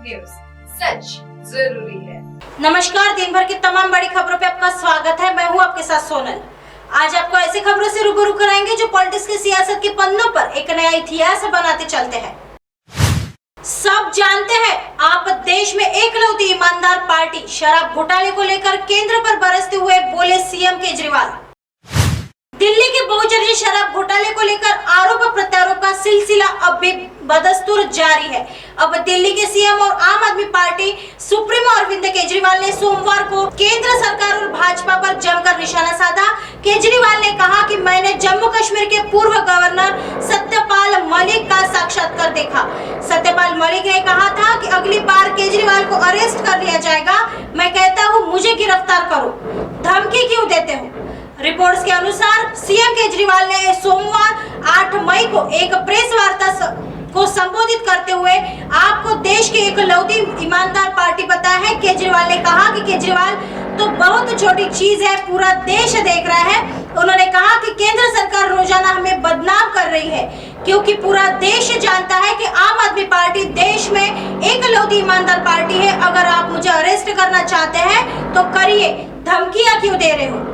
News, सच जरूरी है। नमस्कार, दिन भर की तमाम बड़ी खबरों पे आपका स्वागत है। मैं हूं आपके साथ सोनल। आज आपको ऐसी खबरों से रूबरू कराएंगे जो पॉलिटिक्स की सियासत के पन्नों पर एक नया इतिहास बनाते चलते हैं। सब जानते हैं, आप देश में एकलौती ईमानदार पार्टी। शराब घोटाले को लेकर केंद्र पर बरसते हुए बोले सीएम केजरीवाल। दिल्ली के बहुचर्चित शराब घोटाले को लेकर आरोप प्रत्यारोप का सिलसिला अब भी बदस्तूर जारी है। अब दिल्ली के सीएम और आम आदमी पार्टी सुप्रीमो अरविंद केजरीवाल ने सोमवार को केंद्र सरकार और भाजपा पर जमकर निशाना साधा। केजरीवाल ने कहा कि मैंने जम्मू कश्मीर के पूर्व गवर्नर सत्यपाल मलिक का साक्षात्कार देखा। सत्यपाल मलिक ने कहा था कि अगली बार केजरीवाल को अरेस्ट कर लिया जाएगा। मैं कहता हूँ, मुझे गिरफ्तार करो, धमकी क्यों देते हो। रिपोर्ट्स के अनुसार सीएम केजरीवाल ने सोमवार 8 मई को एक प्रेस वार्ता को संबोधित करते हुए आपको देश की एकलौती ईमानदार पार्टी बताया है। केजरीवाल ने कहा कि केजरीवाल तो बहुत छोटी चीज है, पूरा देश देख रहा है। उन्होंने कहा कि केंद्र सरकार रोजाना हमें बदनाम कर रही है, क्योंकि पूरा देश जानता है कि आम आदमी पार्टी देश में एकलौती ईमानदार पार्टी है। अगर आप मुझे अरेस्ट करना चाहते हैं तो करिए, धमकियां क्यों दे रहे हो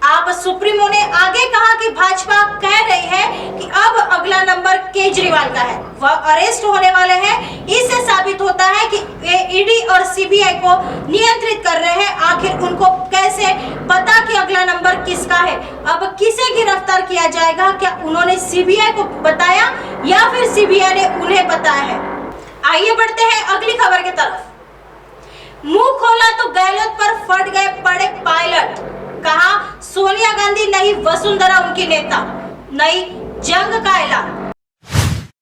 आप। सुप्रीमो ने आगे कहा कि भाजपा कह रही है कि अब अगला नंबर केजरीवाल का है, वह अरेस्ट होने वाले हैं। इससे साबित होता है कि वे ईडी और सीबीआई को नियंत्रित कर रहे हैं। आखिर उनको कैसे पता कि अगला नंबर किसका है। अब किसे गिरफ्तार किया जाएगा, क्या उन्होंने सीबीआई को बताया या फिर सीबीआई ने उन्हें बताया है। आइए बढ़ते हैं अगली खबर की तरफ। मुंह खोला तो गहलोत पर फट गए पड़े पायलट। कहा, सोनिया गांधी नहीं वसुंधरा उनकी नेता। नई जंग का ऐलान।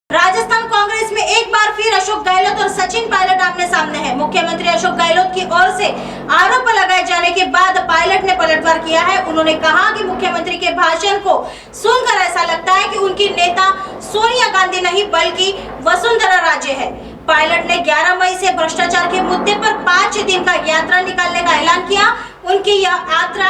राजस्थान कांग्रेस में एक बार फिर अशोक गहलोत और सचिन पायलट आमने सामने हैं। मुख्यमंत्री अशोक गहलोत की ओर से आरोप लगाए जाने के बाद पायलट ने पलटवार किया है। उन्होंने कहा कि मुख्यमंत्री के भाषण को सुनकर ऐसा लगता है कि उनकी नेता सोनिया गांधी नहीं बल्कि वसुंधरा राजे है। पायलट ने 11 मई से भ्रष्टाचार के मुद्दे पर 5 दिन का यात्रा निकालने का ऐलान किया। उनकी यह यात्रा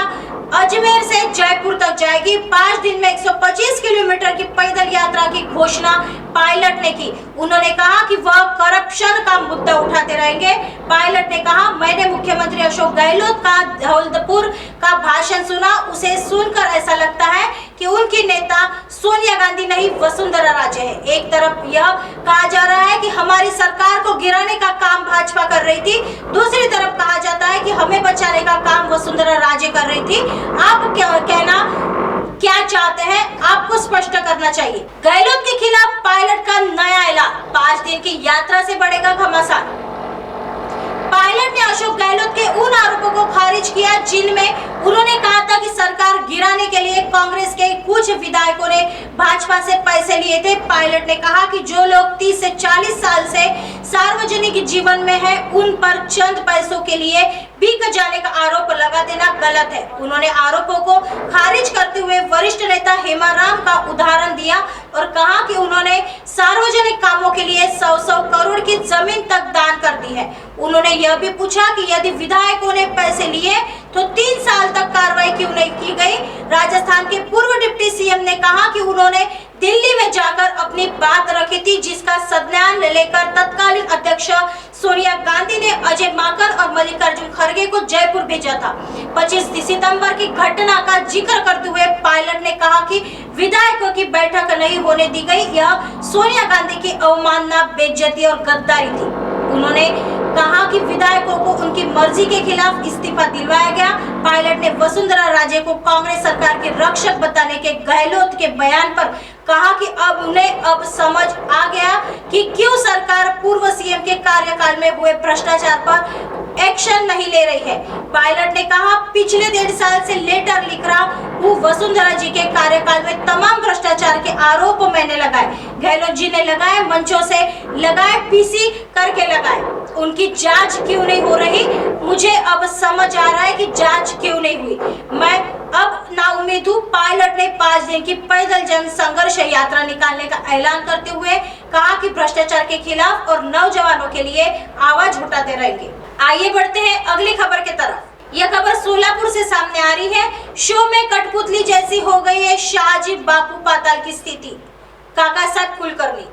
अजमेर से जयपुर तक जाएगी। 5 दिन में 125 किलोमीटर की पैदल यात्रा की घोषणा पायलट ने की। उन्होंने कहा कि वह करप्शन का मुद्दा उठाते रहेंगे। पायलट ने कहा, मैंने मुख्यमंत्री अशोक गहलोत का धौलपुर का भाषण सुना। उसे सुनकर ऐसा लगता है कि उनकी नेता सोनिया गांधी नहीं वसुंधरा राजे है। एक तरफ यह कहा जा रहा है कि हमारी सरकार को गिराने का काम भाजपा कर रही थी, दूसरी तरफ कहा जाता है कि हमें बचाने का काम वसुंधरा राजे कर रही थी। आप क्या चाहते हैं, आपको स्पष्ट करना चाहिए। गहलोत के खिलाफ पायलट का नया ऐलान। 5 दिन की यात्रा से बढ़ेगा घमासान। पायलट ने अशोक गहलोत के उन आरोपों को खारिज किया जिनमें उन्होंने कहा था कि सरकार गिराने के लिए कांग्रेस के कुछ विधायकों ने भाजपा से पैसे लिए थे। पायलट ने कहा कि जो लोग 30 से 40 साल से सार्वजनिक जीवन में है, उन पर चंद पैसों के लिए बिक जाने का आरोप लगा देना गलत है। उन्होंने आरोपों को खारिज करते हुए वरिष्ठ नेता हेमाराम का उदाहरण दिया और कहा कि उन्होंने सार्वजनिक कामों के लिए 100 करोड़ की जमीन तक दान कर दी है। उन्होंने यह भी पूछा कि यदि विधायकों ने पैसे लिए तो 3 साल तक कार्रवाई क्यों नहीं की गई। राजस्थान के पूर्व डिप्टी सीएम ने कहा कि उन्होंने दिल्ली में जाकर अपनी बात रखी थी, जिसका संज्ञान लेकर तत्कालीन अध्यक्ष सोनिया गांधी ने अजय माकन और मल्लिकार्जुन खड़गे को जयपुर भेजा था। 25 सितंबर की घटना का जिक्र करते हुए पायलट ने कहा कि विधायकों की बैठक नहीं होने दी गई, यह सोनिया गांधी की अवमानना, बेइज्जती और गद्दारी थी। उन्होंने कहा कि विधायकों को उनकी मर्जी के खिलाफ इस्तीफा दिलवाया गया। पायलट ने वसुंधरा राजे को कांग्रेस सरकार के रक्षक बताने के गहलोत के बयान पर कहा कि अब उन्हें समझ आ गया कि क्यों सरकार पूर्व सीएम के कार्यकाल में हुए भ्रष्टाचार पर एक्शन नहीं ले रही है। पायलट ने कहा, पिछले 1.5 साल से लेटर लिख रहा हूँ, वसुंधरा जी के कार्यकाल में तमाम भ्रष्टाचार के आरोप मैंने लगाए, गहलोत जी ने लगाए, मंचों से लगाए, पीसी करके लगाए। उनकी जांच क्यों नहीं हो रही। मुझे अब समझ आ रहा है कि जांच क्यों नहीं हुई। मैं अब नाउम्मीद हूँ। पायलट ने 5 दिन की पैदल जन संघर्ष यात्रा निकालने का ऐलान करते हुए कहा कि भ्रष्टाचार के खिलाफ और नौजवानों के लिए आवाज उठाते रहेंगे। आइए बढ़ते हैं अगली खबर की तरफ। यह खबर सोलापुर से सामने आ रही है। शो में कठपुतली जैसी हो गई है शाहजी बापू पाताल की स्थिति। काका साहब कुलकर्णी।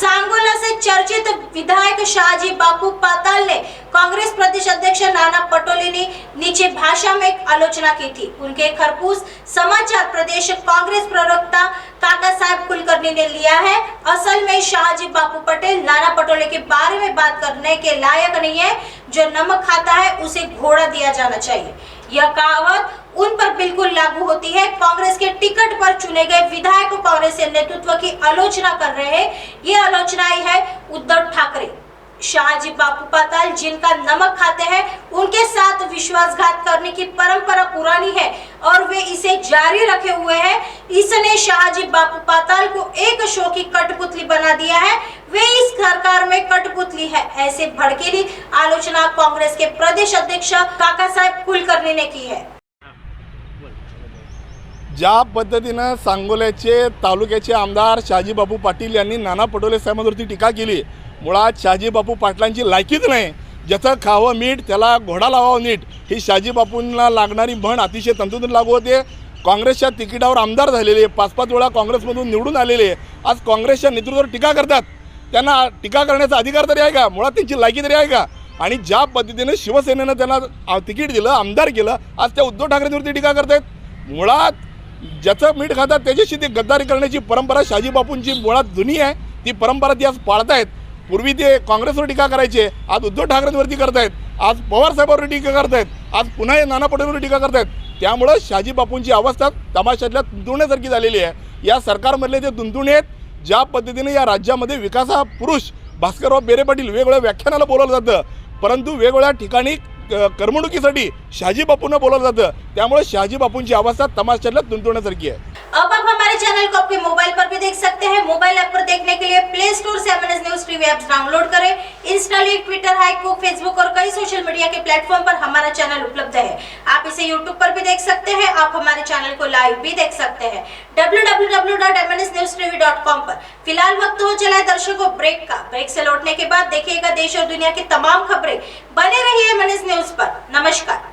सांगोला से चर्चित विधायक शाहजी बापू पाताल ने कांग्रेस प्रदेश अध्यक्ष नाना पटोले ने नीचे भाषा में एक आलोचना की थी। उनके खरपूस समाचार प्रदेश कांग्रेस प्रवक्ता काका साहब कुलकर्णी ने लिया है। असल में शाहजी बापू पटेल नाना पटोले के बारे में बात करने के लायक नहीं है। जो नमक खाता है उसे घोड़ा दिया जाना चाहिए। यह कहावत उन पर बिल्कुल लागू होती है। कांग्रेस के टिकट पर चुने गए विधायक कांग्रेस के नेतृत्व की आलोचना कर रहे हैं। ये आलोचना आई है उद्धव ठाकरे। शाहजी बापू पाताल जिनका नमक खाते हैं उनके साथ विश्वासघात करने की परंपरा पुरानी है और वे इसे जारी रखे हुए हैं। इसने शाहजी बापू पाताल को एक शो की कठपुतली बना दिया है। वे इस सरकार में कठपुतली है। ऐसे भड़कीली आलोचना कांग्रेस के प्रदेश अध्यक्ष काका साहेब कुलकर्णी ने की है। ज्या पद्धतीनं सांगोल्याचे तालुक्याचे आमदार शाहजी बापू पाटील यांनी नाना पटोले साहेबांवरती टीका केली, मुळात शाहजी बापू पाटलांची लायकीच नाही। ज्याचं खावं मीठ त्याला घोडा लावावं नीट, ही शाहजी बापूंना लागणारी म्हण अतिशय तंतोतंत लागू होते। काँग्रेसच्या तिकिटावर आमदार झालेले, 5-5 वेळा काँग्रेसमधून निवडून आलेले आज काँग्रेसच्या नेतृत्वावर टीका करतात। त्यांना टीका करण्याचा अधिकार तरी आहे का? मुळात त्यांची लायकी तरी आहे का? आणि ज्या पद्धतीने शिवसेनेनं त्यांना तिकीट दिलं, आमदार केलं, आज त्या उद्धव ठाकरेंवरती टीका करतायत। मुळात ज्याचं मीठ खातात त्याच्याशी ते गद्दारी करण्याची परंपरा शाहजी बापूंची मुळात जुनी आहे। ती परंपरा ती आज पाळतायत। पूर्वी ते काँग्रेसवर टीका करायचे, आज उद्धव ठाकरेंवरती करतायत, आज पवार साहेबांवर टीका करतायत, आज पुन्हा हे नाना पटोलेंवर टीका करतायत। त्यामुळे शाहजी बापूंची अवस्था तमाशातल्या तुंतुण्यासारखी झालेली आहे। या सरकारमधले ते तुंतुणे आहेत। ज्या पद्धतीने या राज्यामध्ये विकासा पुरुष भास्करराव बेरे पाटील वेगवेगळ्या व्याख्यानाला बोलवलं जातं, परंतु वेगवेगळ्या ठिकाणी करमणुकीसाठी शाहजी बापूंना बोलवलं जातं। त्यामुळे शाहजी बापूंची अवस्था तमाशातल्या तुंतुण्यासारखी आहे। अब आप हमारे चैनल को आपके मोबाइल पर भी देख सकते हैं। मोबाइल ऐप पर देखने के लिए प्ले स्टोर से MNS news TV app download करें। इंस्टा, ट्विटर, हाइकबुक, फेसबुक और कई सोशल मीडिया के प्लेटफॉर्म पर हमारा चैनल उपलब्ध है। आप इसे यूट्यूब पर भी देख सकते हैं। आप हमारे चैनल को लाइव भी देख सकते हैं www.mnsnewstv.com पर। फिलहाल वक्त हो चला है दर्शकों ब्रेक का। ब्रेक से लौटने के बाद देखिएगा देश और दुनिया की तमाम खबरें। बने रहिए MNS न्यूज पर। नमस्कार।